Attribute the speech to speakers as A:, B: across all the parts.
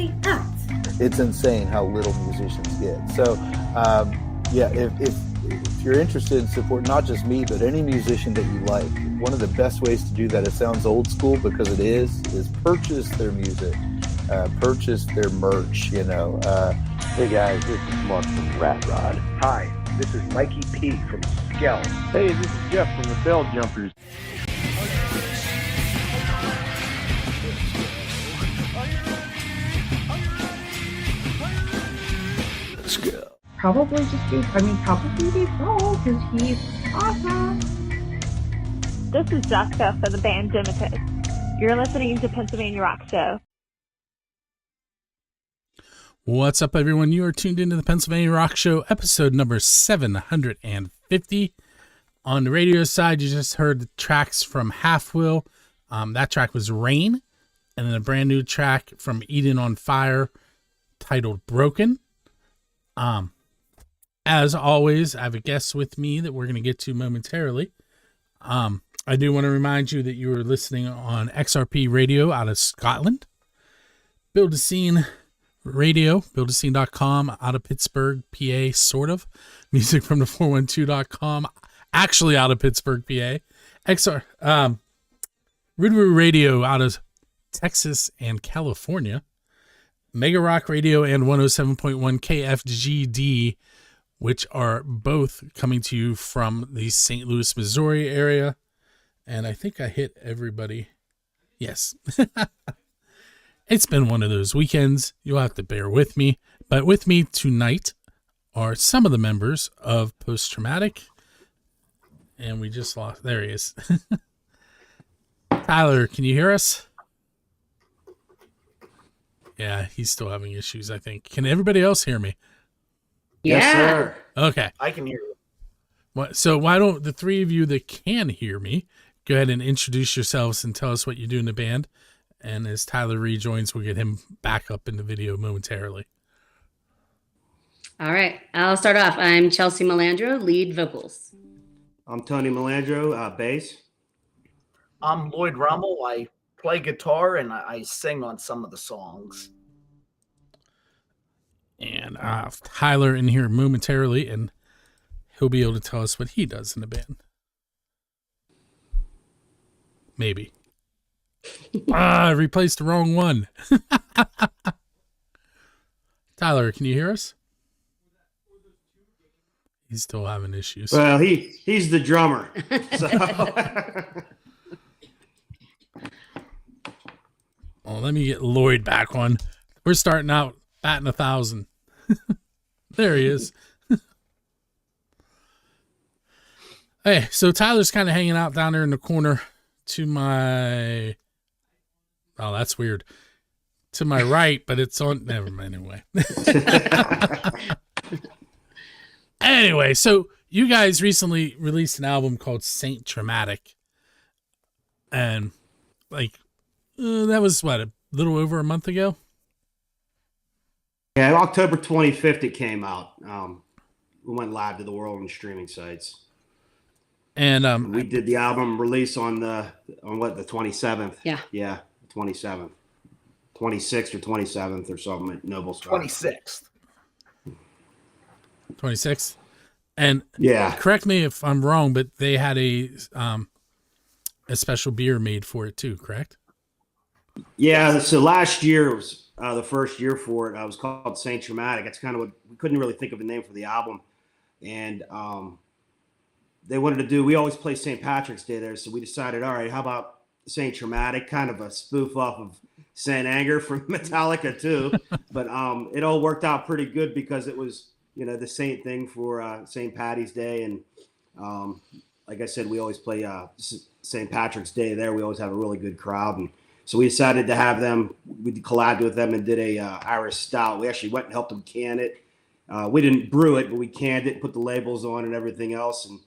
A: amazing act.
B: It's insane how little musicians get. So, if you're interested in supporting not just me, but any musician that you like, one of the best ways to do that, it sounds old school because it is purchase their music, purchase their merch,
C: Hey guys, this is Mark from Rat Rod.
D: Hi, this is Mikey P from Skell.
C: Hey, this is Jeff from the Bell Jumpers.
B: Let's go.
A: Probably Bo, because he's awesome.
E: This is Jessica for the band Dimitus. You're listening to Pennsylvania Rock Show.
F: What's up, everyone? You are tuned into the Pennsylvania Rock Show, episode number 750. On the radio side, you just heard the tracks from Half Wheel. That track was Rain. And then a brand new track from Eden on Fire titled Broken. As always, I have a guest with me that we're going to get to momentarily. I do want to remind you that you are listening on XRP Radio out of Scotland. Build a Scene Radio, buildascene.com out of Pittsburgh, PA, sort of. Music from the 412.com, actually out of Pittsburgh, PA. Ridru Radio out of Texas and California. Mega Rock Radio and 107.1 KFGD, which are both coming to you from the St. Louis, Missouri area. And I think I hit everybody. Yes. It's been one of those weekends. You'll have to bear with me. But with me tonight are some of the members of Post Traumatik. And we just lost. There he is. Tyler, can you hear us? Yeah, he's still having issues, I think. Can everybody else hear me?
A: Yeah.
D: Yes, sir.
F: Okay.
D: I can hear you.
F: So why don't the three of you that can hear me go ahead and introduce yourselves and tell us what you do in the band. And as Tyler rejoins, we'll get him back up in the video momentarily.
G: All right. I'll start off. I'm Chelsea Melandro, lead vocals.
H: I'm Tony Melandro, bass.
D: I'm Lloyd Rummel. I play guitar and I sing on some of the songs.
F: And Tyler in here momentarily, and he'll be able to tell us what he does in the band. Maybe. I replaced the wrong one. Tyler, can you hear us? He's still having issues.
H: Well, he's the drummer. So.
F: Well, let me get Lloyd back on. We're starting out batting 1,000. There he is. Hey, so Tyler's kind of hanging out down there in the corner to my... Oh, that's weird. To my right, but it's on... Never mind, anyway. Anyway, so you guys recently released an album called Saint Traumatik. And, that was, a little over a month ago?
H: Yeah, October 25th it came out. We went live to the world on streaming sites.
F: And
H: we did the album release on the 27th?
G: Yeah.
H: 27th. 26th or 27th or something at Noble Star.
D: 26th.
F: 26th. And
H: yeah,
F: correct me if I'm wrong, but they had a special beer made for it too, correct?
H: Yeah, so last year was the first year for it. It was called Saint Traumatik. That's kind of what we couldn't really think of a name for the album. And they wanted to do, we always play St. Patrick's Day there. So we decided, all right, how about Saint Traumatik, kind of a spoof off of Saint Anger from Metallica too. But it all worked out pretty good because it was, the saint thing for St. Patty's Day. And like I said, we always play St. Patrick's Day there. We always have a really good crowd. And so we decided to have them, we collabed with them and did a Irish stout. We actually went and helped them can it. We didn't brew it, but we canned it, put the labels on and everything else. And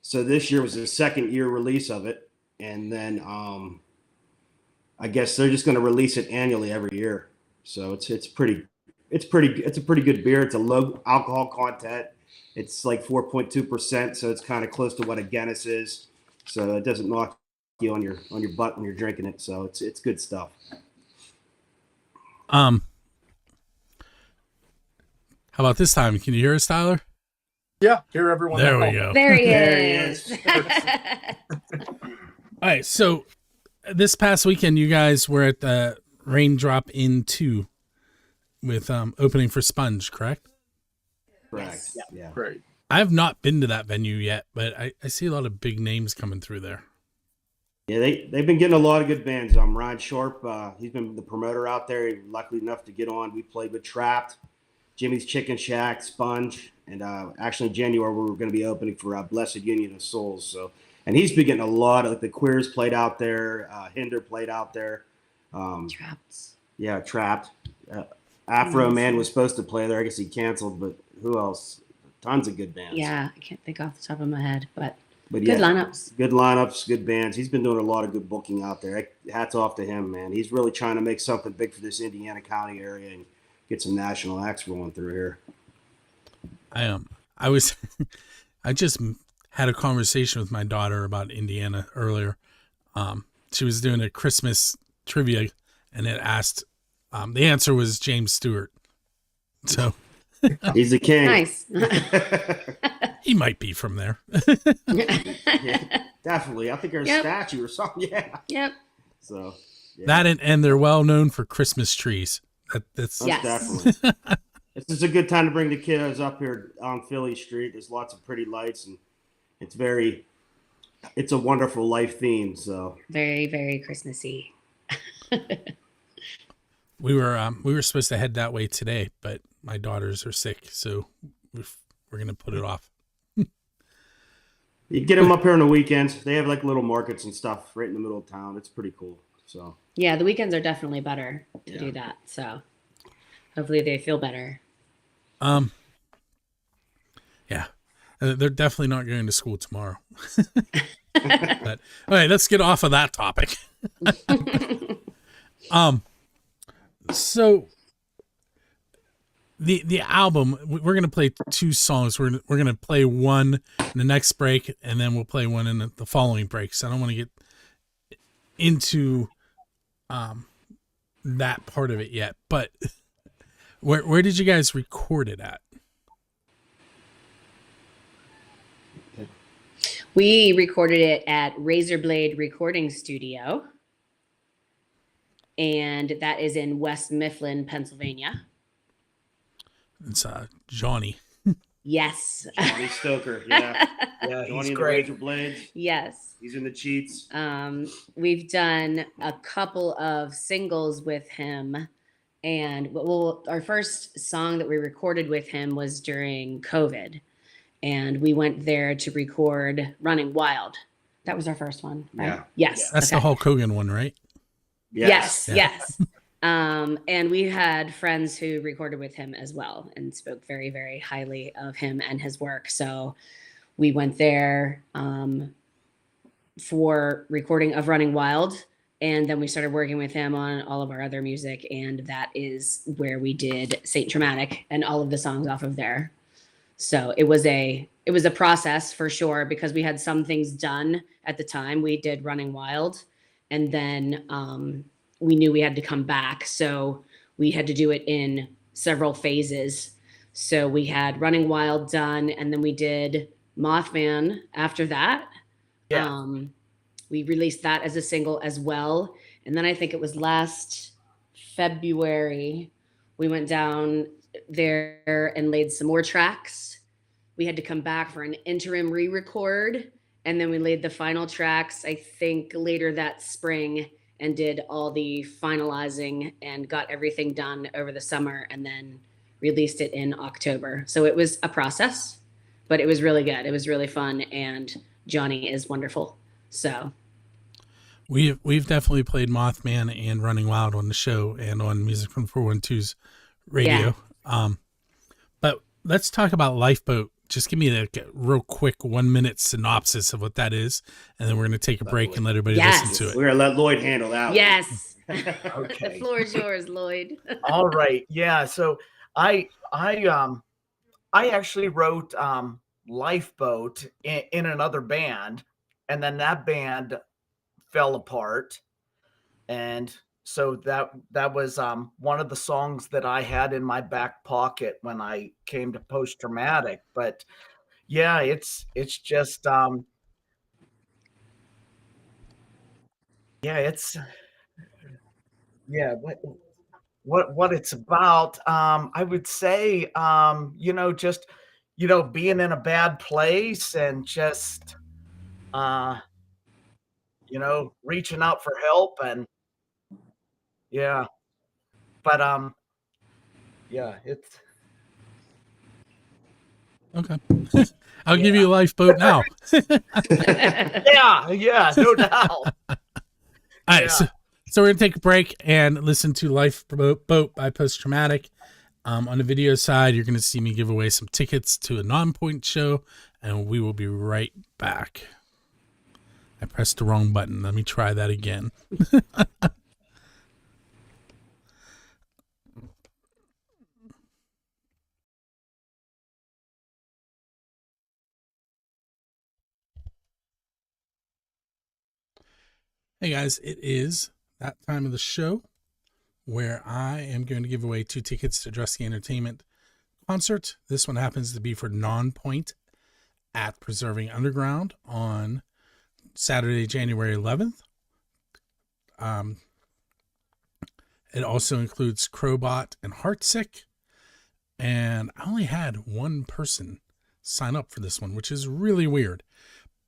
H: so this year was the second year release of it. And then I guess they're just going to release it annually every year. So it's a pretty good beer. It's a low alcohol content. It's like 4.2%. So it's kind of close to what a Guinness is. So it doesn't knock you on your butt when you're drinking it. So it's good stuff.
F: How about this time? Can you hear us, Tyler?
I: Yeah, hear everyone.
F: There
I: now.
F: we go.
G: There he
H: There he
G: is.
F: All right, so this past weekend, you guys were at the Rayne Drop Inn II with opening for Sponge, correct?
H: Correct. Yeah.
I: Great.
F: I have not been to that venue yet, but I see a lot of big names coming through there.
H: Yeah, they've been getting a lot of good bands. Ryan Sharp, he's been the promoter out there. He was lucky enough to get on. We played with Trapped, Jimmy's Chicken Shack, Sponge, and actually in January we were going to be opening for Blessed Union of Souls. So, and he's been getting a lot of the Queers played out there. Hinder played out there.
G: Trapped.
H: Yeah, Trapped. Afro Man was supposed to play there. I guess he canceled, but who else? Tons of good bands.
G: Yeah, I can't think off the top of my head, but
H: But
G: good
H: yeah,
G: lineups.
H: good lineups, good bands. He's been doing a lot of good booking out there. Hats off to him, man. He's really trying to make something big for this Indiana County area and get some national acts rolling through here.
F: I just had a conversation with my daughter about Indiana earlier. She was doing a Christmas trivia, and it asked. The answer was James Stewart. So
H: he's the king.
G: Nice.
F: He might be from there.
H: Yeah, definitely. I think there's a statue or something. Yeah.
G: Yep.
H: So yeah.
F: That and they're well known for Christmas trees. That's
H: definitely. This is a good time to bring the kiddos up here on Philly Street. There's lots of pretty lights, and it's a wonderful life theme. So
G: Very, very Christmassy.
F: we were supposed to head that way today, but my daughters are sick, so we're gonna put it off.
H: you get them up here on the weekends. They have like little markets and stuff right in the middle of town. It's pretty cool. So
G: Yeah, the weekends are definitely better to do that. So hopefully they feel better.
F: Yeah, they're definitely not going to school tomorrow. But all right, let's get off of that topic. So the album, we're gonna play two songs. We're gonna play one in the next break, and then we'll play one in the following break. So I don't want to get into that part of it yet. But where did you guys record it at?
G: We recorded it at Razorblade Recording Studio, and that is in West Mifflin, Pennsylvania.
F: It's Johnny.
G: Yes.
H: Johnny Stoker, yeah,
D: Yeah,
H: Johnny
D: he's
H: and
D: great.
H: the Razor Blades.
G: Yes.
H: He's in the Cheats.
G: We've done a couple of singles with him, and our first song that we recorded with him was during COVID, and we went there to record Running Wild. That was our first one, right?
H: Yeah.
G: Yes.
F: That's the Hulk Hogan one, right?
G: Yes.
F: Yeah.
G: Yes. And we had friends who recorded with him as well and spoke very, very highly of him and his work. So we went there for recording of Running Wild. And then we started working with him on all of our other music. And that is where we did Saint Traumatik and all of the songs off of there. So it was a process for sure, because we had some things done at the time. We did Running Wild, and then we knew we had to come back. So we had to do it in several phases. So we had Running Wild done, and then we did Mothman after that.
D: Yeah.
G: We released that as a single as well. And then I think it was last February, we went down there and laid some more tracks. We had to come back for an interim re-record, and then we laid the final tracks, I think, later that spring, and did all the finalizing and got everything done over the summer, and then released it in October. So it was a process, but it was really good. It was really fun, and Johnny is wonderful. So
F: we've definitely played Mothman and Running Wild on the show and on Music from 412's radio.
G: Yeah.
F: But let's talk about Lifeboat. Just give me a real quick 1 minute synopsis of what that is, and then we're going to take a break and let everybody listen to it.
H: We're going to let Lloyd handle that one.
G: yes.
D: Okay.
G: The floor is yours, Lloyd.
D: All right. Yeah. So I actually wrote Lifeboat in another band, and then that band fell apart, and so that was one of the songs that I had in my back pocket when I came to Post Traumatik. But yeah, it's just yeah, it's yeah, what it's about. I would say just being in a bad place and just reaching out for help. And yeah, but yeah, it's
F: Okay. I'll give you a lifeboat now.
D: yeah, no doubt.
F: All right, so we're gonna take a break and listen to Lifeboat by Post Traumatik. On the video side, you're gonna see me give away some tickets to a non-point show, and we will be right back. I pressed the wrong button. Let me try that again. Hey guys, it is that time of the show where I am going to give away 2 tickets to Drusky Entertainment concert. This one happens to be for non-point at Preserving Underground on Saturday, January 11th. It also includes Crowbot and Heartsick. And I only had one person sign up for this one, which is really weird.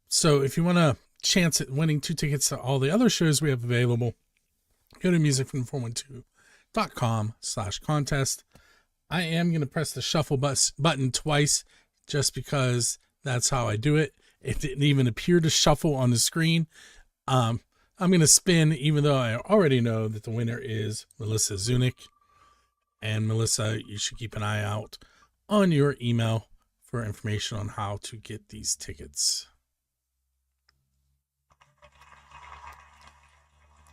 F: So if you want to chance at winning 2 tickets to all the other shows we have available, go to musicfrom412.com/contest. I am going to press the shuffle button twice just because that's how I do it. It didn't even appear to shuffle on the screen. I'm going to spin, even though I already know that the winner is Melissa Zunick. And Melissa, you should keep an eye out on your email for information on how to get these tickets.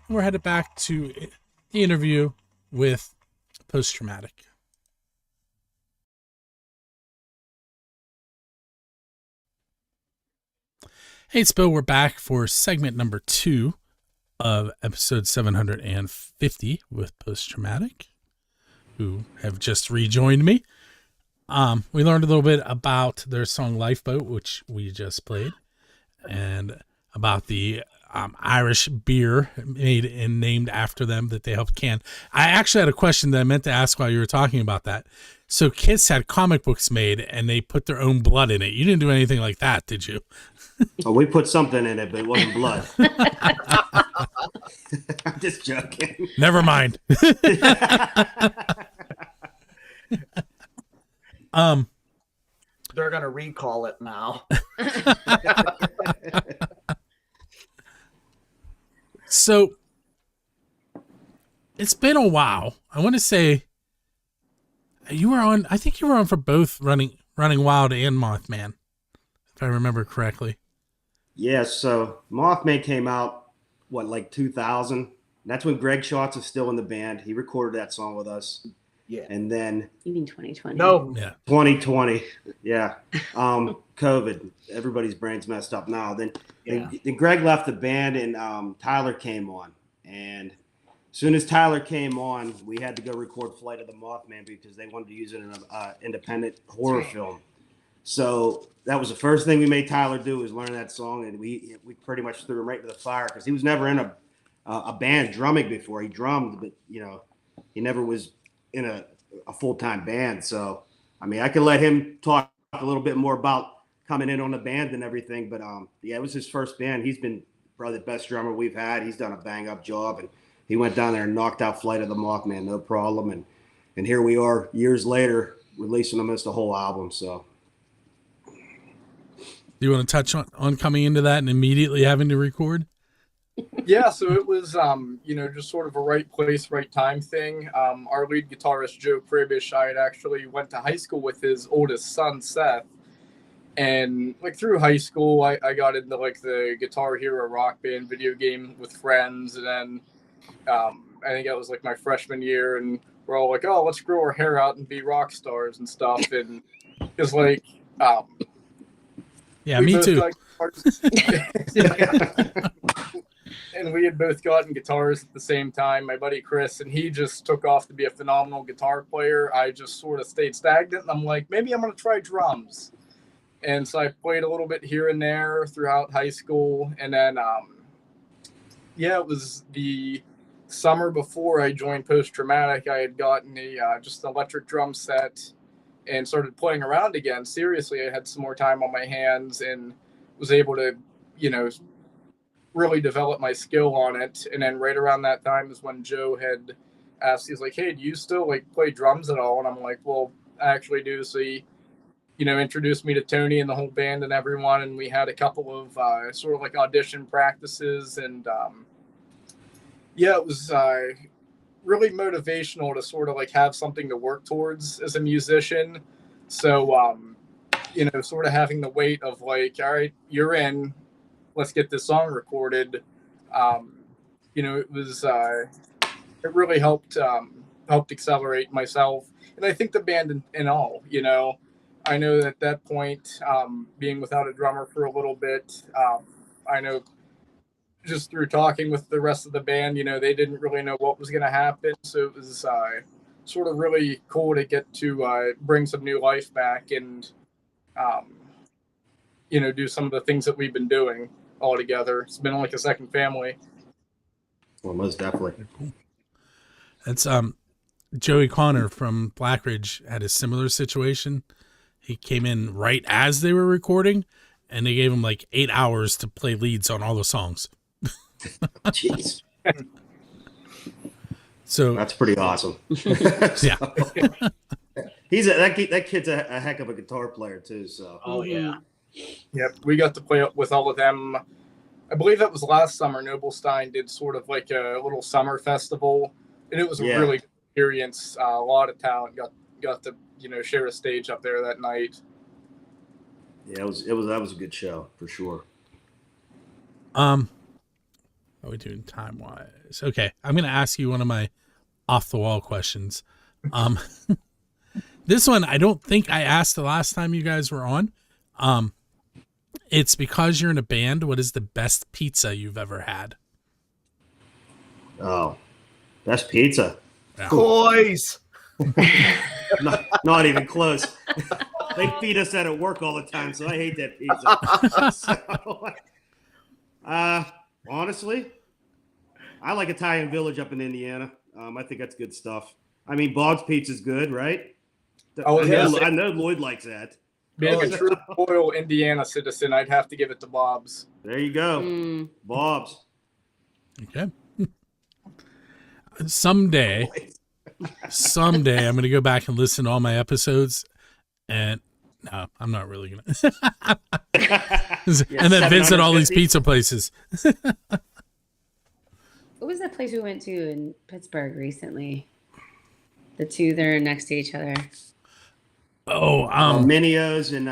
F: We're headed back to the interview with Post Traumatik. Hey, it's Bill. We're back for segment number 2 of episode 750 with Post Traumatik, who have just rejoined me. We learned a little bit about their song Lifeboat, which we just played, and about the Irish beer made and named after them that they helped can. I actually had a question that I meant to ask while you were talking about that. So Kiss had comic books made and they put their own blood in it. You didn't do anything like that, did you?
H: Oh, we put something in it, but it wasn't blood. I'm just joking.
F: Never mind.
D: They're gonna recall it now.
F: So it's been a while. I want to say you were on. I think you were on for both Running Wild and Mothman, if I remember correctly.
H: Yeah. So Mothman came out like 2000. That's when Greg Schatz is still in the band. He recorded that song with us.
D: Yeah.
H: And then
G: You mean 2020?
D: No.
F: Yeah.
H: 2020. Yeah. COVID. Everybody's brain's messed up now. Then Greg left the band and Tyler came on. And as soon as Tyler came on, we had to go record Flight of the Mothman because they wanted to use it in an independent horror film. So that was the first thing we made Tyler do, was learn that song. And we pretty much threw him right to the fire because he was never in a band drumming before. He drummed, but he never was in a full-time band. So I mean, I could let him talk a little bit more about coming in on the band and everything, but yeah, it was his first band. He's been probably the best drummer we've had. He's done a bang-up job, and he went down there and knocked out Flight of the Mothman, no problem. And here we are years later releasing almost a whole album. So
F: Do you want to touch on coming into that and immediately having to record?
I: Yeah, so it was, just sort of a right place, right time thing. Our lead guitarist, Joe Pribish, I had actually went to high school with his oldest son, Seth. And, through high school, I got into, the Guitar Hero Rock Band video game with friends. And then I think that was, my freshman year. And we're all like, oh, let's grow our hair out and be rock stars and stuff. And it's
F: yeah, me too.
I: and we had both gotten guitars at the same time. My buddy Chris, and he just took off to be a phenomenal guitar player. I just sort of stayed stagnant. And I'm like, maybe I'm going to try drums. And so I played a little bit here and there throughout high school. And then, it was the summer before I joined Post Traumatik. I had gotten just an electric drum set and started playing around again. Seriously, I had some more time on my hands and was able to, really develop my skill on it. And then right around that time is when Joe had asked, he's like, hey, do you still play drums at all? And I'm like, well, I actually do. So he, introduced me to Tony and the whole band and everyone. And we had a couple of sort of audition practices. And it was really motivational to sort of have something to work towards as a musician. So, sort of having the weight of all right, you're in, let's get this song recorded. It was, it really helped accelerate myself. And I think the band in all, I know that at that point, being without a drummer for a little bit, I know just through talking with the rest of the band, they didn't really know what was going to happen. So it was sort of really cool to get to bring some new life back and, do some of the things that we've been doing all together. It's been like a second family.
H: Well, most definitely.
F: Cool. That's Joey Connor from Blackridge had a similar situation. He came in right as they were recording, and they gave him 8 hours to play leads on all the songs.
H: Jeez.
F: So
H: that's pretty awesome.
F: Yeah.
H: He's that kid's a heck of a guitar player too. So.
D: Oh yeah.
I: Yep, we got to play with all of them. I believe that was last summer. Nobelstein did sort of a little summer festival, and it was a really good experience. A lot of talent got to share a stage up there that night.
H: Yeah, that was a good show for sure.
F: How are we doing time wise? Okay, I'm gonna ask you one of my off the wall questions. This one I don't think I asked the last time you guys were on. It's because you're in a band. What is the best pizza you've ever had?
H: Oh, best pizza.
F: Yeah.
D: Boys.
H: Not even close. They feed us that at work all the time, so I hate that pizza. Honestly, I like Italian Village up in Indiana. I think that's good stuff. I mean, Bob's Pizza's good, right?
I: Oh,
H: I know Lloyd likes that.
I: Being a true loyal Indiana citizen, I'd have to give it to Bob's.
H: There you go. Bob's.
F: Okay. Someday I'm going to go back and listen to all my episodes, and no, I'm not really going to. And then visit all these pizza places.
G: What was that place we went to in Pittsburgh recently? The two that are next to each other.
F: Oh,
H: Minio's and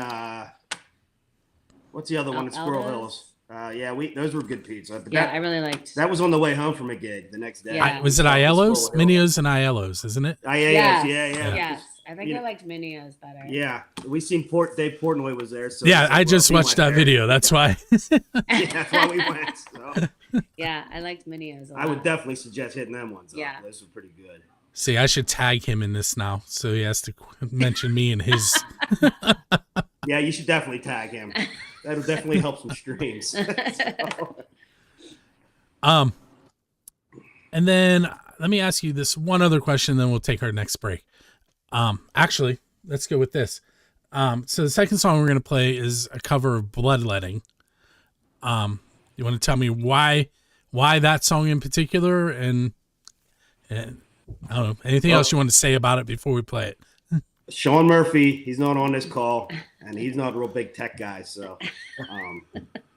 H: what's the other one? It's Squirrel Hills. Those were good pizza. But
G: I really liked.
H: That was on the way home from a gig the next day.
G: Yeah.
F: Was it Aiello's? Minio's and Aiello's, isn't it?
H: Yes.
G: Yes. I think I liked Minio's better.
H: Yeah, we seen Dave Portnoy was there. So
F: yeah, I just watched that video. That's why.
H: That's why we went. So.
G: Yeah, I liked Minio's a lot.
H: I would definitely suggest hitting them ones.
G: Yeah,
H: those were pretty good.
F: See, I should tag him in this now, so he has to mention me and his.
H: Yeah, you should definitely tag him. That'll definitely help some streams. So.
F: And then let me ask you this one other question, then we'll take our next break. Actually, let's go with this. So the second song we're going to play is a cover of Bloodletting. You want to tell me why that song in particular, and I don't know, anything else you want to say about it before we play it?
H: Sean Murphy, he's not on this call, and he's not a real big tech guy. So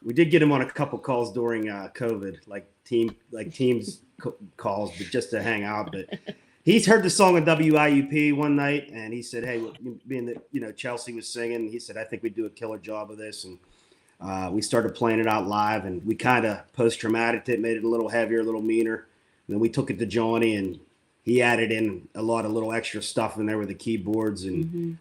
H: we did get him on a couple calls during COVID, teams calls, but just to hang out. But he's heard the song on WIUP one night, and he said, "Hey, being that Chelsea was singing, he said I think we'd do a killer job of this." And we started playing it out live, and we kind of post-traumatic it, made it a little heavier, a little meaner. And then we took it to Johnny, and he added in a lot of little extra stuff in there with the keyboards, and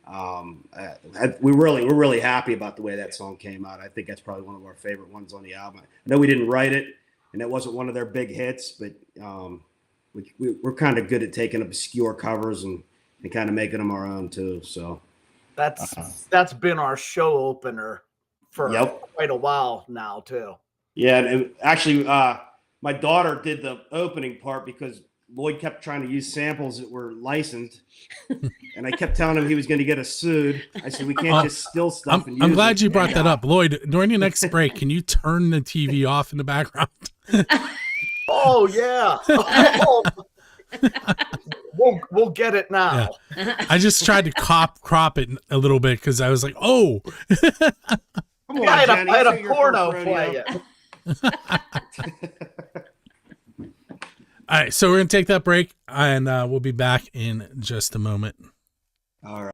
H: we're really happy about the way that song came out. I think that's probably one of our favorite ones on the album. I know we didn't write it, and it wasn't one of their big hits, but we're kind of good at taking obscure covers and kind of making them our own too. So
D: that's been our show opener for quite a while now too.
H: Yeah, and actually, my daughter did the opening part because Lloyd kept trying to use samples that were licensed, and I kept telling him he was going to get us sued. I said, we can't just steal stuff.
F: I'm glad you brought that up. Lloyd, during your next break, can you turn the TV off in the background?
D: Oh, yeah. We'll get it now.
F: Yeah. I just tried to crop it a little bit because I was like, oh.
H: Come on,
D: I
H: Jenny,
D: had a porno play it.
F: All right, so we're going to take that break, and we'll be back in just a moment.
H: All right.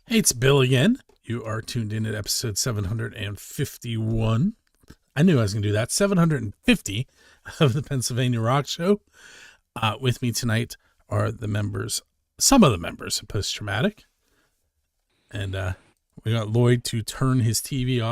F: Hey, it's Bill again. You are tuned in at episode 751. I knew I was going to do that. 750 of the Pennsylvania Rock Show. With me tonight are some of the members of Post Traumatik. And we got Lloyd to turn his TV off.